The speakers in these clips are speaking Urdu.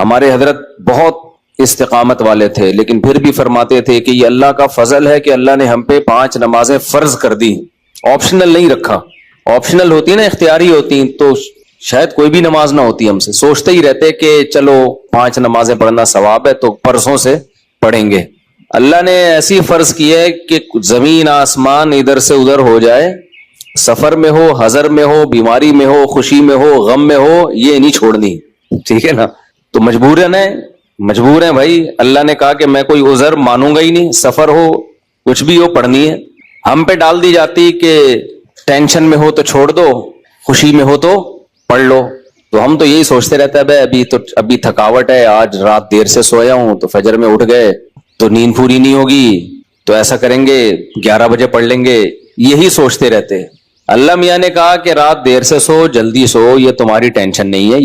ہمارے حضرت بہت استقامت والے تھے، لیکن پھر بھی فرماتے تھے کہ یہ اللہ کا فضل ہے کہ اللہ نے ہم پہ 5 نمازیں فرض کر دی، آپشنل نہیں رکھا۔ آپشنل ہوتی نا، اختیاری ہوتی تو شاید کوئی بھی نماز نہ ہوتی، ہم سے سوچتے ہی رہتے کہ چلو 5 نمازیں پڑھنا ثواب ہے تو پرسوں سے پڑھیں گے۔ اللہ نے ایسی فرض کی ہے کہ زمین آسمان ادھر سے ادھر ہو جائے، سفر میں ہو، حضر میں ہو، بیماری میں ہو، خوشی میں ہو، غم میں ہو، یہ نہیں چھوڑنی، ٹھیک ہے نا؟ تو مجبور ہیں بھائی، اللہ نے کہا کہ میں کوئی عذر مانوں گا ہی نہیں، سفر ہو کچھ بھی ہو پڑھنی ہے۔ ہم پہ ڈال دی جاتی کہ ٹینشن میں ہو تو چھوڑ دو، خوشی میں ہو تو پڑھ لو، تو ہم تو یہی سوچتے رہتے ہیں بھائی ابھی تھکاوٹ ہے، آج رات دیر سے سویا ہوں تو فجر میں اٹھ گئے تو نیند پوری نہیں ہوگی، تو ایسا کریں گے 11 بجے پڑھ لیں گے، یہی سوچتے رہتے۔ اللہ میاں نے کہا کہ رات دیر سے سو، جلدی سو، یہ تمہاری ٹینشن نہیں ہے،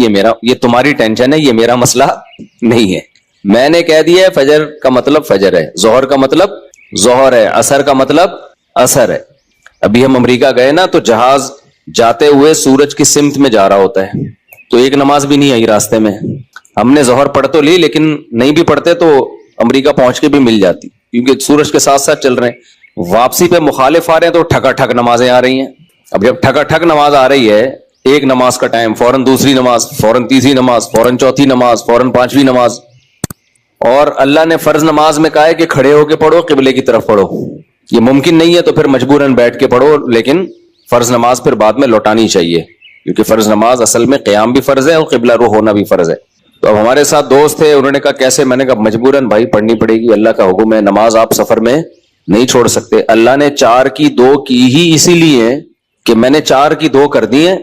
یہ تمہاری ٹینشن ہے، یہ میرا مسئلہ نہیں ہے۔ میں نے کہہ دیا ہے فجر کا مطلب فجر ہے، ظہر کا مطلب ظہر ہے، عصر کا مطلب عصر ہے۔ ابھی ہم امریکہ گئے نا تو جہاز جاتے ہوئے سورج کی سمت میں جا رہا ہوتا ہے، تو ایک نماز بھی نہیں آئی راستے میں۔ ہم نے ظہر پڑھ تو لی، لیکن نہیں بھی پڑھتے تو امریکہ پہنچ کے بھی مل جاتی، کیونکہ سورج کے ساتھ ساتھ چل رہے ہیں۔ واپسی پہ مخالف آ رہے ہیں تو ٹھکا ٹھک نمازیں آ رہی ہیں۔ اب جب ٹھکا ٹھک نماز آ رہی ہے، ایک نماز کا ٹائم، فوراً دوسری نماز، فوراً تیسری نماز، فوراً چوتھی نماز، فوراً 5ویں نماز۔ اور اللہ نے فرض نماز میں کہا ہے کہ کھڑے ہو کے پڑھو، قبلے کی طرف پڑھو۔ یہ ممکن نہیں ہے تو پھر مجبوراً بیٹھ کے پڑھو، لیکن فرض نماز پھر بعد میں لوٹانی چاہیے، کیونکہ فرض نماز اصل میں قیام بھی فرض ہے اور قبلہ رخ ہونا بھی فرض ہے۔ تو اب ہمارے ساتھ دوست تھے، انہوں نے کہا کیسے؟ میں نے کہا مجبوراً بھائی پڑھنی پڑے گی، اللہ کا حکم ہے، نماز آپ سفر میں نہیں چھوڑ سکتے۔ اللہ نے 4 کی 2 کی ہی اسی لیے کہ میں نے 4 کی 2 کر دی ہیں،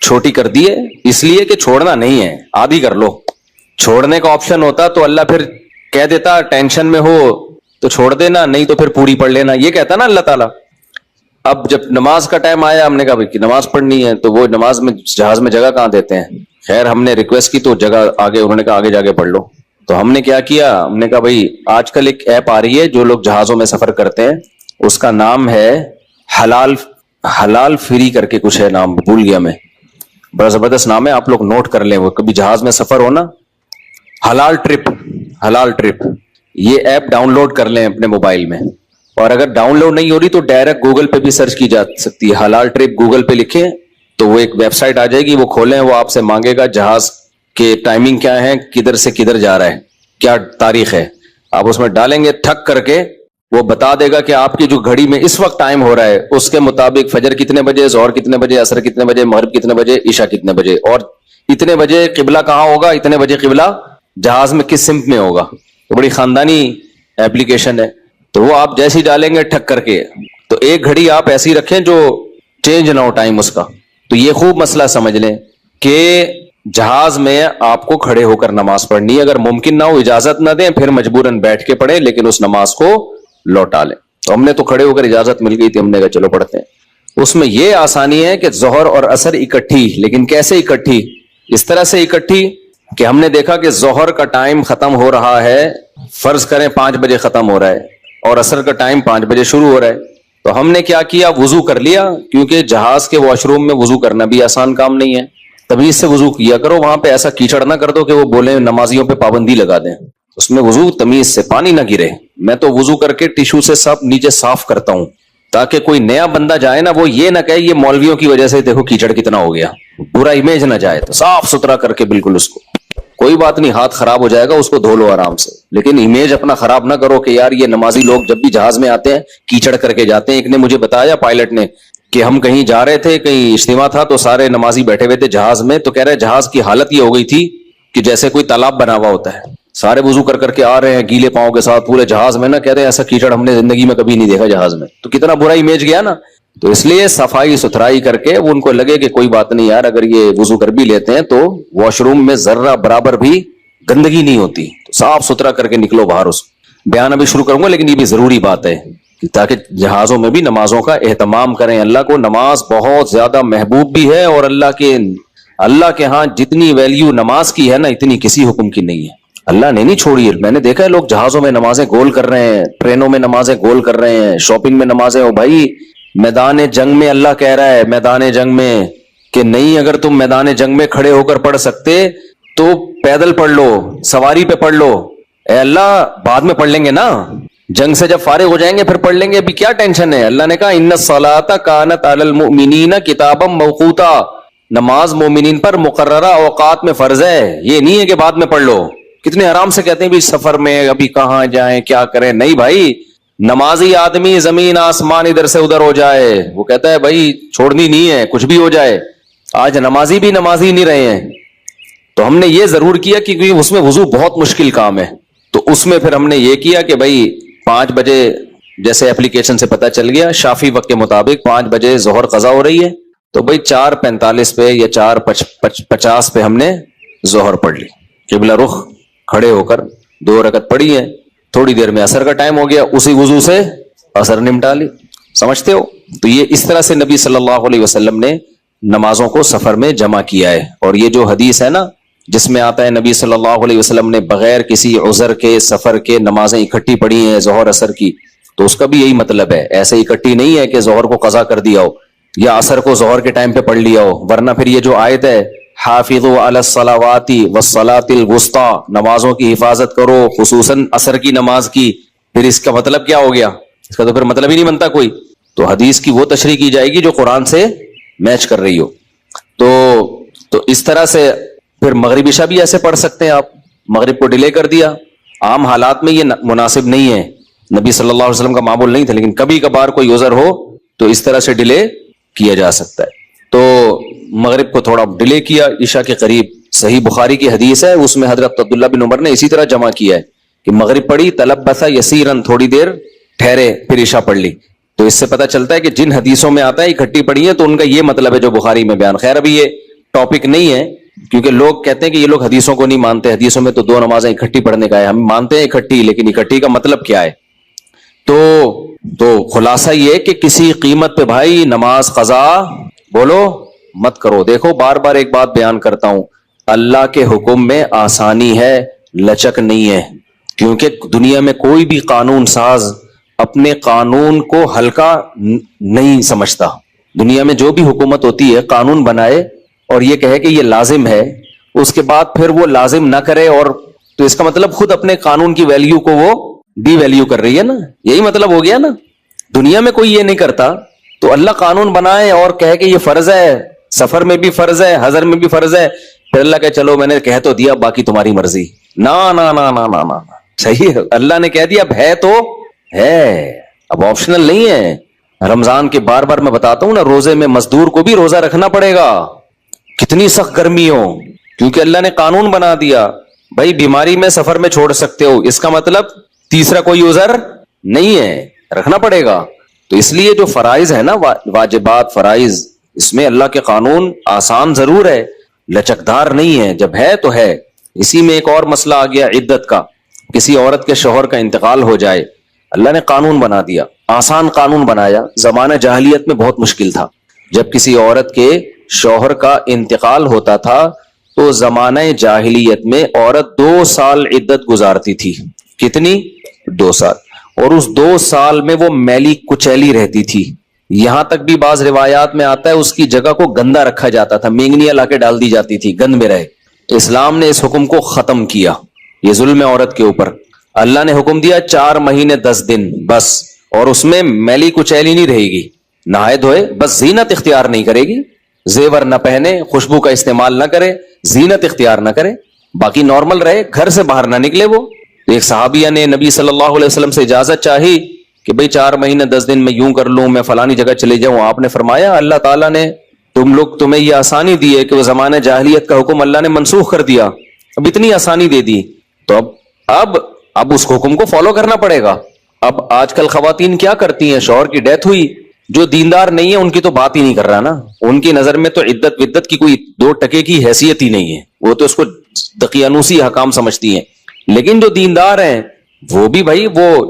چھوٹی کر دی ہے، اس لیے کہ چھوڑنا نہیں ہے، آدھی کر لو۔ چھوڑنے کا آپشن ہوتا تو اللہ پھر کہہ دیتا ٹینشن میں ہو تو چھوڑ دینا، نہیں تو پھر پوری پڑھ لینا، یہ کہتا نا اللہ تعالیٰ۔ اب جب نماز کا ٹائم آیا، ہم نے کہا بھائی نماز پڑھنی ہے، تو وہ نماز میں جہاز میں جگہ کہاں دیتے ہیں؟ خیر ہم نے ریکویسٹ کی تو جگہ آگے، انہوں نے کہا آگے جا کے پڑھ لو۔ تو ہم نے کیا کیا، ہم نے کہا بھائی آج کل ایک ایپ آ رہی ہے جو لوگ جہازوں میں سفر کرتے ہیں، اس کا نام ہے حلال فری کر کے کچھ ہے، نام بھول گیا میں، بڑا زبردست نام ہے، آپ لوگ نوٹ کر لیں، وہ کبھی جہاز میں سفر ہونا، حلال ٹرپ، یہ ایپ ڈاؤن لوڈ کر لیں اپنے موبائل میں۔ اور اگر ڈاؤن لوڈ نہیں ہو رہی تو ڈائریکٹ گوگل پہ بھی سرچ کی جا سکتی ہے، حلال ٹرپ گوگل پہ لکھیں تو وہ ایک ویب سائٹ آ جائے گی، وہ کھولیں، وہ آپ سے مانگے گا جہاز کے ٹائمنگ کیا ہے، کدھر سے کدھر جا رہا ہے، کیا تاریخ ہے، آپ اس میں ڈالیں گے، ٹھک کر کے وہ بتا دے گا کہ آپ کی جو گھڑی میں اس وقت ٹائم ہو رہا ہے اس کے مطابق فجر کتنے بجے، ظہر کتنے بجے، عصر کتنے بجے، مغرب کتنے بجے، عشاء کتنے بجے، اور اتنے بجے قبلہ کہاں ہوگا، اتنے بجے قبلہ جہاز میں کس سمت میں ہوگا۔ تو بڑی خاندانی ایپلیکیشن ہے، تو وہ آپ جیسی ڈالیں گے ٹھک کر کے، تو ایک گھڑی آپ ایسی رکھیں جو چینج نہ ہو ٹائم اس کا۔ تو یہ خوب مسئلہ سمجھ لیں کہ جہاز میں آپ کو کھڑے ہو کر نماز پڑھنی ہے، اگر ممکن نہ ہو اجازت نہ دیں پھر مجبوراً بیٹھ کے پڑھیں، لیکن اس نماز کو لوٹا لیں۔ تو ہم نے تو کھڑے ہو کر اجازت مل گئی تھی، ہم نے کہا چلو پڑھتے ہیں۔ اس میں یہ آسانی ہے کہ ظہر اور عصر اکٹھی، لیکن کیسے اکٹھی؟ اس طرح سے اکٹھی کہ ہم نے دیکھا کہ ظہر کا ٹائم ختم ہو رہا ہے، فرض کریں 5 بجے ختم ہو رہا ہے، اور عصر کا ٹائم 5 بجے شروع ہو رہا ہے، تو ہم نے کیا کیا، وضو کر لیا، کیونکہ جہاز کے واش روم میں وضو کرنا بھی آسان کام نہیں ہے، تمیز سے وضو کیا کرو، وہاں پہ ایسا کیچڑ نہ کر دو کہ وہ بولیں نمازیوں پہ پابندی لگا دیں، اس میں وضو تمیز سے، پانی نہ گرے۔ میں تو وضو کر کے ٹیشو سے سب نیچے صاف کرتا ہوں، تاکہ کوئی نیا بندہ جائے نا، وہ یہ نہ کہے یہ مولویوں کی وجہ سے دیکھو کیچڑ کتنا ہو گیا، برا امیج نہ جائے، تو صاف ستھرا کر کے بالکل اس کو، کوئی بات نہیں، ہاتھ خراب ہو جائے گا اس کو دھو لو آرام سے، لیکن امیج اپنا خراب نہ کرو کہ یار یہ نمازی لوگ جب بھی جہاز میں آتے ہیں کیچڑ کر کے جاتے ہیں۔ ایک نے مجھے بتایا، پائلٹ نے، کہ ہم کہیں جا رہے تھے، کہیں اجتماع تھا، تو سارے نمازی بیٹھے ہوئے تھے جہاز میں، تو کہہ رہے جہاز کی حالت یہ ہو گئی تھی کہ جیسے کوئی تالاب بنا ہوا ہوتا ہے، سارے وضو کر کر کے آ رہے ہیں گیلے پاؤں کے ساتھ پورے جہاز میں، نا کہہ رہے ہیں ایسا کیچڑ ہم نے زندگی میں کبھی نہیں دیکھا جہاز میں، تو کتنا برا امیج گیا نا۔ تو اس لیے صفائی ستھرائی کر کے، وہ ان کو لگے کہ کوئی بات نہیں یار، اگر یہ وضو کر بھی لیتے ہیں تو واش روم میں ذرہ برابر بھی گندگی نہیں ہوتی، تو صاف ستھرا کر کے نکلو باہر۔ اس بیان ابھی شروع کروں گا، لیکن یہ بھی ضروری بات ہے تاکہ جہازوں میں بھی نمازوں کا اہتمام کریں۔ اللہ کو نماز بہت زیادہ محبوب بھی ہے، اور اللہ کے ہاں جتنی ویلیو نماز کی ہے نا، اتنی کسی حکم کی نہیں ہے۔ اللہ نے نہیں چھوڑی ہے، میں نے دیکھا ہے لوگ جہازوں میں نمازیں گول کر رہے ہیں، ٹرینوں میں نمازیں گول کر رہے ہیں، شاپنگ میں نمازیں، ہو بھائی میدان جنگ میں اللہ کہہ رہا ہے، میدان جنگ میں کہ نہیں، اگر تم میدان جنگ میں کھڑے ہو کر پڑھ سکتے تو پیدل پڑھ لو, سواری پہ پڑھ لو. اے اللہ بعد میں پڑھ لیں گے نا, جنگ سے جب فارغ ہو جائیں گے پھر پڑھ لیں گے, ابھی کیا ٹینشن ہے. اللہ نے کہا ان الصلاۃ کانت علی المؤمنین کتابا موقوتا, نماز مومنین پر مقررہ اوقات میں فرض ہے, یہ نہیں ہے کہ بعد میں پڑھ لو. کتنے آرام سے کہتے ہیں بھی سفر میں ابھی کہاں جائیں کیا کریں. نہیں بھائی, نمازی آدمی زمین آسمان ادھر سے ادھر ہو جائے وہ کہتا ہے بھائی چھوڑنی نہیں ہے, کچھ بھی ہو جائے. آج نمازی بھی نمازی نہیں رہے ہیں. تو ہم نے یہ ضرور کیا کہ اس میں وضو بہت مشکل کام ہے, تو اس میں پھر ہم نے یہ کیا کہ بھائی 5 بجے جیسے اپلیکیشن سے پتہ چل گیا شافی وقت کے مطابق 5 بجے ظہر قضا ہو رہی ہے, تو بھائی 4:45 پہ یا 4:50 پہ ہم نے ظہر پڑھ لی, قبلہ رخ کھڑے ہو کر 2 رکعت پڑھی ہے. تھوڑی دیر میں عصر کا ٹائم ہو گیا, اسی وضو سے عصر نمٹا لی. سمجھتے ہو؟ تو یہ اس طرح سے نبی صلی اللہ علیہ وسلم نے نمازوں کو سفر میں جمع کیا ہے. اور یہ جو حدیث ہے نا جس میں آتا ہے نبی صلی اللہ علیہ وسلم نے بغیر کسی عذر کے سفر کے نمازیں اکٹھی پڑھی ہیں ظہر عصر کی, تو اس کا بھی یہی مطلب ہے. ایسے اکٹھی نہیں ہے کہ ظہر کو قضا کر دیا ہو یا عصر کو ظہر کے ٹائم پہ پڑھ لیا ہو, ورنہ پھر یہ جو آیت ہے حافظوا علی الصلوات والصلاۃ الوسطی, نمازوں کی حفاظت کرو خصوصاً عصر کی نماز کی, پھر اس کا مطلب کیا ہو گیا؟ اس کا تو پھر مطلب ہی نہیں بنتا کوئی. تو حدیث کی وہ تشریح کی جائے گی جو قرآن سے میچ کر رہی ہو. تو اس طرح سے پھر مغرب عشاء بھی ایسے پڑھ سکتے ہیں آپ. مغرب کو ڈیلے کر دیا, عام حالات میں یہ مناسب نہیں ہے, نبی صلی اللہ علیہ وسلم کا معمول نہیں تھا, لیکن کبھی کبھار کوئی عذر ہو تو اس طرح سے ڈیلے کیا جا سکتا ہے. تو مغرب کو تھوڑا ڈیلے کیا عشاء کے قریب. صحیح بخاری کی حدیث ہے, اس میں حضرت عبداللہ بن عمر نے اسی طرح جمع کیا ہے کہ مغرب پڑھی تلبث یسیرا, تھوڑی دیر ٹھہرے پھر عشاء پڑھ لی. تو اس سے پتہ چلتا ہے کہ جن حدیثوں میں آتا ہے اکٹھی پڑھی ہے تو ان کا یہ مطلب ہے جو بخاری میں بیان. خیر ابھی یہ ٹاپک نہیں ہے کیونکہ لوگ کہتے ہیں کہ یہ لوگ حدیثوں کو نہیں مانتے, حدیثوں میں تو 2 نمازیں اکٹھی پڑھنے کا ہے. ہم مانتے ہیں اکٹھی, لیکن اکٹھی کا مطلب کیا ہے؟ تو خلاصہ یہ کہ کسی قیمت پہ بھائی نماز قضا بولو مت کرو. دیکھو بار بار ایک بات بیان کرتا ہوں, اللہ کے حکم میں آسانی ہے, لچک نہیں ہے. کیونکہ دنیا میں کوئی بھی قانون ساز اپنے قانون کو ہلکا نہیں سمجھتا. دنیا میں جو بھی حکومت ہوتی ہے قانون بنائے اور یہ کہے کہ یہ لازم ہے, اس کے بعد پھر وہ لازم نہ کرے, اور تو اس کا مطلب خود اپنے قانون کی ویلیو کو وہ ڈی ویلیو کر رہی ہے نا. یہی مطلب ہو گیا نا. دنیا میں کوئی یہ نہیں کرتا, تو اللہ قانون بنائے اور کہے کہ یہ فرض ہے, سفر میں بھی فرض ہے, حضر میں بھی فرض ہے, پھر اللہ کہ چلو میں نے کہہ تو دیا باقی تمہاری مرضی. نا نا نا نا نا نا, صحیح ہے, اللہ نے کہہ دیا اب ہے تو ہے, اب آپشنل نہیں ہے. رمضان کے بار بار میں بتاتا ہوں نا, روزے میں مزدور کو بھی روزہ رکھنا پڑے گا, کتنی سخت گرمی ہو, کیونکہ اللہ نے قانون بنا دیا بھائی بیماری میں سفر میں چھوڑ سکتے ہو, اس کا مطلب تیسرا کوئی عذر نہیں ہے, رکھنا پڑے گا. تو اس لیے جو فرائض ہے نا واجبات فرائض, اس میں اللہ کے قانون آسان ضرور ہے, لچکدار نہیں ہے. جب ہے تو ہے. اسی میں ایک اور مسئلہ آ گیا عدت کا. کسی عورت کے شوہر کا انتقال ہو جائے, اللہ نے قانون بنا دیا, آسان قانون بنایا. زمانہ جاہلیت میں بہت مشکل تھا. جب کسی عورت کے شوہر کا انتقال ہوتا تھا تو زمانہ جاہلیت میں عورت 2 سال عدت گزارتی تھی. کتنی؟ 2 سال. اور اس 2 سال میں وہ میلی کچیلی رہتی تھی. یہاں تک بھی بعض روایات میں آتا ہے اس کی جگہ کو گندا رکھا جاتا تھا, مینگنیاں لا کے ڈال دی جاتی تھی گند میں رہے. اسلام نے اس حکم کو ختم کیا, یہ ظلم ہے عورت کے اوپر. اللہ نے حکم دیا 4 مہینے 10 دن بس, اور اس میں میلی کچیلی نہیں رہے گی, نہائے دھوئے, بس زینت اختیار نہیں کرے گی, زیور نہ پہنے, خوشبو کا استعمال نہ کرے, زینت اختیار نہ کرے, باقی نارمل رہے, گھر سے باہر نہ نکلے. وہ ایک صحابیہ نے نبی صلی اللہ علیہ وسلم سے اجازت چاہی کہ بھئی 4 مہینے 10 دن میں یوں کر لوں, میں فلانی جگہ چلے جاؤں. آپ نے فرمایا اللہ تعالیٰ نے تمہیں یہ آسانی دی ہے کہ وہ زمانہ جاہلیت کا حکم اللہ نے منسوخ کر دیا, اب اتنی آسانی دے دی, تو اب اس حکم کو فالو کرنا پڑے گا. اب آج کل خواتین کیا کرتی ہیں, شوہر کی ڈیتھ ہوئی, جو دیندار نہیں ہے ان کی تو بات ہی نہیں کر رہا نا, ان کی نظر میں تو عدت ودت کی کوئی 2 ٹکے کی حیثیت ہی نہیں ہے, وہ تو اس کو دقیانوسی حکام سمجھتی ہیں. لیکن جو دیندار ہیں وہ بھی بھائی, وہ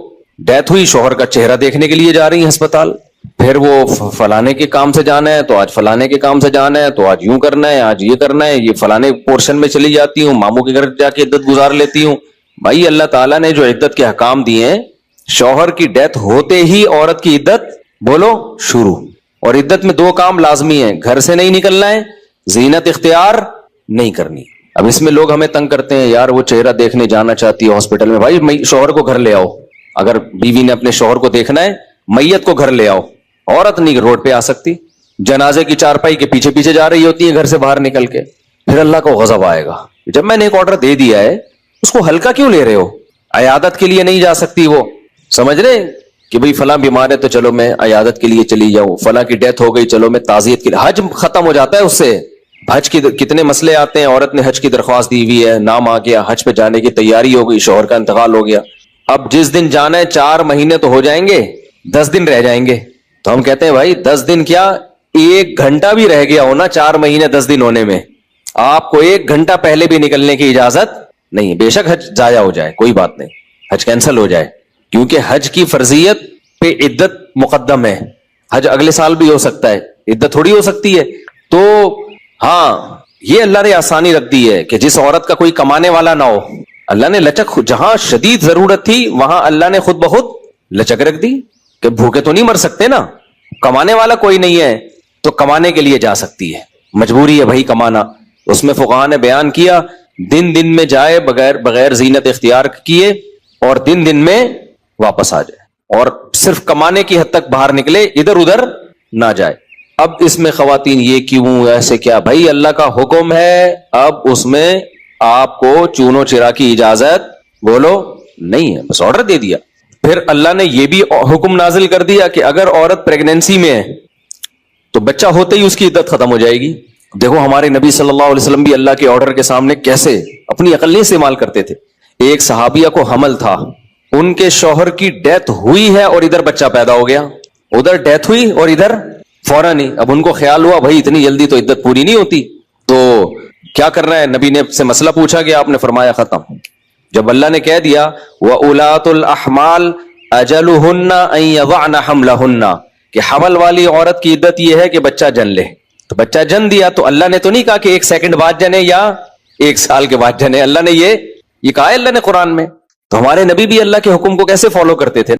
ڈیتھ ہوئی شوہر کا چہرہ دیکھنے کے لیے جا رہی ہیں ہسپتال, پھر وہ فلانے کے کام سے جانا ہے تو آج فلانے کے کام سے جانا ہے, تو آج یوں کرنا ہے, آج یہ کرنا ہے, یہ فلانے پورشن میں چلی جاتی ہوں, ماموں کے گھر جا کے عدت گزار لیتی ہوں. بھائی اللہ تعالیٰ نے جو عدت کے حکام دیے ہیں, شوہر کی ڈیتھ ہوتے ہی عورت کی عدت بولو شروع. اور عدت میں 2 کام لازمی ہیں, گھر سے نہیں نکلنا ہے, زینت اختیار نہیں کرنی. اب اس میں لوگ ہمیں تنگ کرتے ہیں، یار وہ چہرہ دیکھنے جانا چاہتی ہے ہاسپٹل میں. بھائی شوہر کو گھر لے آؤ، اگر بیوی نے اپنے شوہر کو دیکھنا ہے میت کو گھر لے آؤ. عورت نہیں روڈ پہ آ سکتی، جنازے کی چارپائی کے پیچھے پیچھے جا رہی ہوتی ہے گھر سے باہر نکل کے. پھر اللہ کو غضب آئے گا، جب میں نے ایک آرڈر دے دیا ہے اس کو ہلکا کیوں لے رہے ہو؟ عیادت کے لیے نہیں جا سکتی وہ، سمجھ رہے کہ بھئی فلاں بیمار ہے تو چلو میں عیادت کے لیے چلی جاؤں، فلاں کی ڈیتھ ہو گئی چلو میں تعزیت کے لیے. حج ختم ہو جاتا ہے اس سے. حج کی کتنے مسئلے آتے ہیں، عورت نے حج کی درخواست دی ہوئی ہے، نام آ گیا، حج پہ جانے کی تیاری ہو گئی، شوہر کا انتقال ہو گیا. اب جس دن جانا ہے 4 مہینے تو ہو جائیں گے، 10 دن رہ جائیں گے. تو ہم کہتے ہیں بھائی 10 دن کیا 1 گھنٹہ بھی رہ گیا ہونا 4 مہینے 10 دن ہونے میں، آپ کو 1 گھنٹہ پہلے بھی نکلنے کی اجازت نہیں. بے شک حج ضائع ہو جائے کوئی بات نہیں، حج کینسل ہو جائے، کیونکہ حج کی فرضیت پہ عدت مقدم ہے. حج اگلے سال بھی ہو سکتا ہے، عدت تھوڑی ہو سکتی ہے. تو ہاں یہ اللہ نے آسانی رکھ دی ہے کہ جس عورت کا کوئی کمانے والا نہ ہو، اللہ نے لچک، جہاں شدید ضرورت تھی وہاں اللہ نے خود بخود لچک رکھ دی کہ بھوکے تو نہیں مر سکتے نا، کمانے والا کوئی نہیں ہے تو کمانے کے لیے جا سکتی ہے، مجبوری ہے بھائی کمانا. اس میں فقہاء نے بیان کیا دن میں جائے بغیر زینت اختیار کیے، اور دن میں واپس آ جائے، اور صرف کمانے کی حد تک باہر نکلے، ادھر ادھر نہ جائے. اب اس میں خواتین یہ کیوں ایسے کیا؟ بھائی اللہ کا حکم ہے، اب اس میں آپ کو چونو چرا کی اجازت بولو نہیں ہے، بس آرڈر دے دیا. پھر اللہ نے یہ بھی حکم نازل کر دیا کہ اگر عورت پریگنینسی میں ہے تو بچہ ہوتے ہی اس کی عدت ختم ہو جائے گی. دیکھو ہمارے نبی صلی اللہ علیہ وسلم بھی اللہ کے آرڈر کے سامنے کیسے اپنی عقل نہیں استعمال کرتے تھے. ایک صحابیہ کو حمل تھا، ان کے شوہر کی ڈیتھ ہوئی ہے اور ادھر بچہ پیدا ہو گیا، ادھر ڈیتھ ہوئی اور ادھر فوراً ہی. اب ان کو خیال ہوا بھائی اتنی جلدی تو عدت پوری نہیں ہوتی، تو کیا کرنا ہے؟ نبی نے سے مسئلہ پوچھا گیا، آپ نے فرمایا ختم. جب اللہ نے کہہ دیا وَأُولَاتُ الْأَحْمَالِ أَجَلُهُنَّ أَن يَضَعْنَ حَمْلَهُنَّ کہ حمل والی عورت کی عدت یہ ہے کہ بچہ جن لے، تو بچہ جن دیا تو اللہ نے تو نہیں کہا کہ 1 سیکنڈ بعد جنے یا 1 سال کے بعد جنے، اللہ نے یہ کہا ہے اللہ نے قرآن میں. تو ہمارے نبی بھی اللہ کے حکم کو کیسے فالو کرتے تھے.